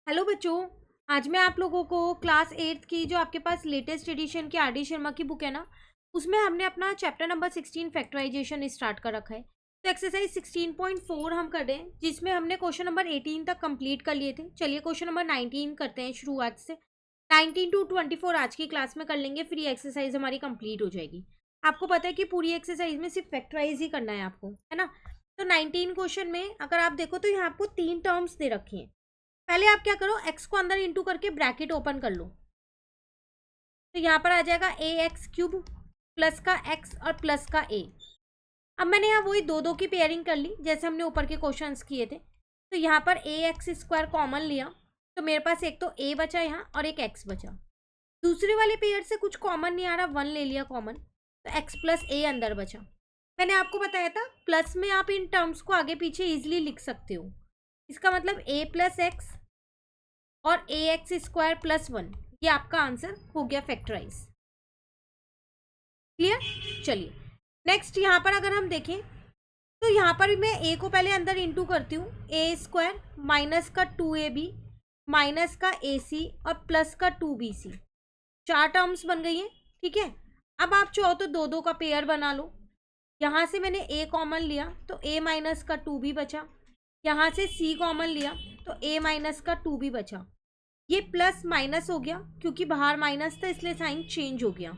Hello बच्चों। आज मैं आप लोगों को क्लास 8th की जो आपके पास लेटेस्ट एडिशन की आर डी शर्मा की बुक है ना, उसमें हमने अपना चैप्टर नंबर 16 फैक्टराइजेशन स्टार्ट कर रखा है। तो एक्सरसाइज 16.4 हम कर रहे हैं, जिसमें हमने क्वेश्चन नंबर 18 तक कंप्लीट कर लिए थे। चलिए क्वेश्चन नंबर 19 करते हैं शुरुआत से। 19 टू 24 आज की क्लास में कर लेंगे, फिर ये एक्सरसाइज हमारी कंप्लीट हो जाएगी। आपको पता है कि पूरी एक्सरसाइज में सिर्फ फैक्टराइज ही करना है आपको, है ना। तो 19 क्वेश्चन में अगर आप देखो तो यहाँ आपको 3 टर्म्स दे रखी हैं। पहले आप क्या करो, x को अंदर इंटू करके ब्रैकेट ओपन कर लो। तो यहाँ पर आ जाएगा ए एक्स क्यूब प्लस का x और प्लस का a। अब मैंने यहाँ वही दो दो की पेयरिंग कर ली जैसे हमने ऊपर के क्वेश्चंस किए थे। तो यहाँ पर ए एक्स स्क्वायर कॉमन लिया, तो मेरे पास एक तो a बचा यहाँ और एक x बचा। दूसरे वाले पेयर से कुछ कॉमन नहीं आ रहा, 1 ले लिया कॉमन, तो x प्लस a अंदर बचा। मैंने आपको बताया था प्लस में आप इन टर्म्स को आगे पीछे इजिली लिख सकते हो। इसका मतलब a प्लस एक्स और ए एक्स स्क्वायर प्लस 1, ये आपका आंसर हो गया फैक्टराइज। क्लियर। चलिए नेक्स्ट यहाँ पर अगर हम देखें तो यहाँ पर मैं a को पहले अंदर इंटू करती हूँ, ए स्क्वायर माइनस का 2ab माइनस का ac और प्लस का 2bc। 4 टर्म्स बन गई हैं, ठीक है। अब आप चाहो तो दो दो का पेयर बना लो। यहाँ से मैंने a कॉमन लिया तो a माइनस का 2b बचा। यहाँ से c कॉमन लिया तो a माइनस का 2b बचा। ये प्लस माइनस हो गया क्योंकि बाहर माइनस था इसलिए साइन चेंज हो गया।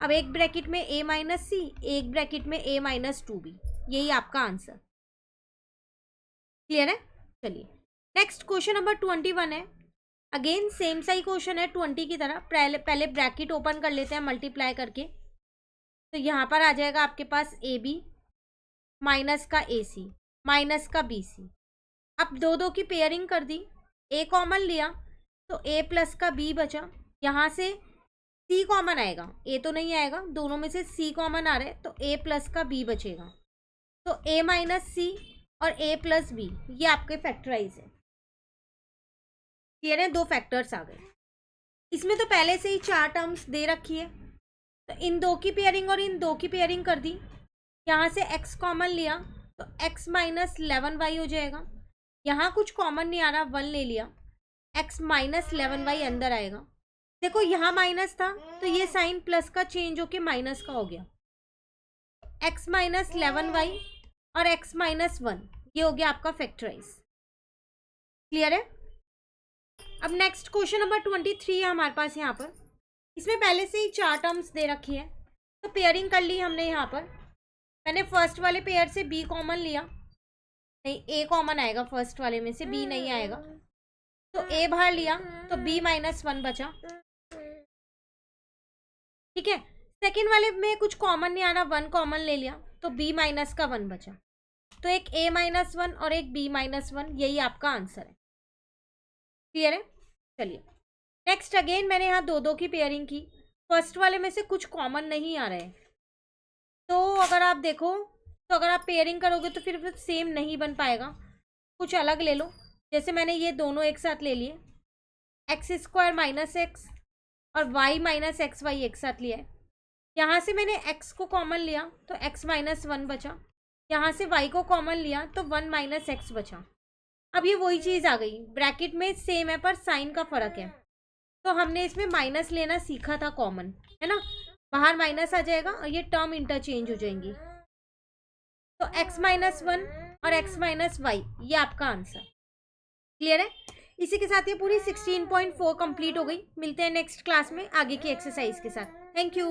अब एक ब्रैकेट में a माइनस सी, एक ब्रैकेट में a माइनस 2b, यही आपका आंसर। क्लियर है। चलिए नेक्स्ट क्वेश्चन नंबर 21 है। अगेन सेम सा ही क्वेश्चन है 20 की तरह। पहले ब्रैकेट ओपन कर लेते हैं मल्टीप्लाई करके। तो यहाँ पर आ जाएगा आपके पास ab माइनस का ac माइनस का bc। अब दो दो की पेयरिंग कर दी, a कॉमन लिया तो a प्लस का b बचा। यहाँ से c कॉमन आएगा, a तो नहीं आएगा, दोनों में से c कॉमन आ रहा है तो a प्लस का b बचेगा। तो a माइनस सी और a प्लस बी, ये आपके फैक्टराइज है। क्लियर है, दो फैक्टर्स आ गए। इसमें तो पहले से ही 4 टर्म्स दे रखी है, तो इन दो की पेयरिंग और इन दो की पेयरिंग कर दी। यहाँ से x कॉमन लिया तो x माइनस 11y हो जाएगा। यहाँ कुछ कॉमन नहीं आ रहा, 1 ले लिया, x माइनस 11y अंदर आएगा। देखो यहाँ माइनस था तो ये साइन प्लस का चेंज होके माइनस का हो गया। x माइनस 11y और x माइनस 1, ये हो गया आपका फैक्टराइज। क्लियर है। अब नेक्स्ट क्वेश्चन नंबर 23 है हमारे पास। यहाँ पर इसमें पहले से ही 4 टर्म्स दे रखी है, तो पेयरिंग कर ली हमने। यहाँ पर मैंने फर्स्ट वाले पेयर से b कॉमन लिया, नहीं a कॉमन आएगा फर्स्ट वाले में से, b नहीं आएगा, तो a बाहर लिया तो b माइनस 1 बचा। ठीक है। सेकेंड वाले में कुछ कॉमन नहीं आना, 1 कॉमन ले लिया तो b माइनस का 1 बचा। तो एक a माइनस 1 और एक b माइनस 1, यही आपका आंसर है। क्लियर है। चलिए नेक्स्ट अगेन मैंने यहाँ दो दो की पेयरिंग की, फर्स्ट वाले में से कुछ कॉमन नहीं आ रहा है, तो अगर आप देखो तो अगर आप पेयरिंग करोगे तो फिर सेम नहीं बन पाएगा, कुछ अलग ले लो। जैसे मैंने ये दोनों एक साथ ले लिए, एक्स स्क्वायर माइनस एक्स और y माइनस एक्स वाई एक साथ लिया है। यहाँ से मैंने x को कॉमन लिया तो x माइनस 1 बचा। यहाँ से y को कॉमन लिया तो 1 माइनस एक्स बचा। अब ये वही चीज़ आ गई, ब्रैकेट में सेम है पर साइन का फर्क है, तो हमने इसमें माइनस लेना सीखा था कॉमन, है ना। बाहर माइनस आ जाएगा और ये टर्म इंटरचेंज हो जाएंगी। तो x माइनस 1 और x माइनस वाई, ये आपका आंसर। क्लियर है। इसी के साथ ये पूरी 16.4 कंप्लीट हो गई। मिलते हैं नेक्स्ट क्लास में आगे की एक्सरसाइज के साथ। Thank you.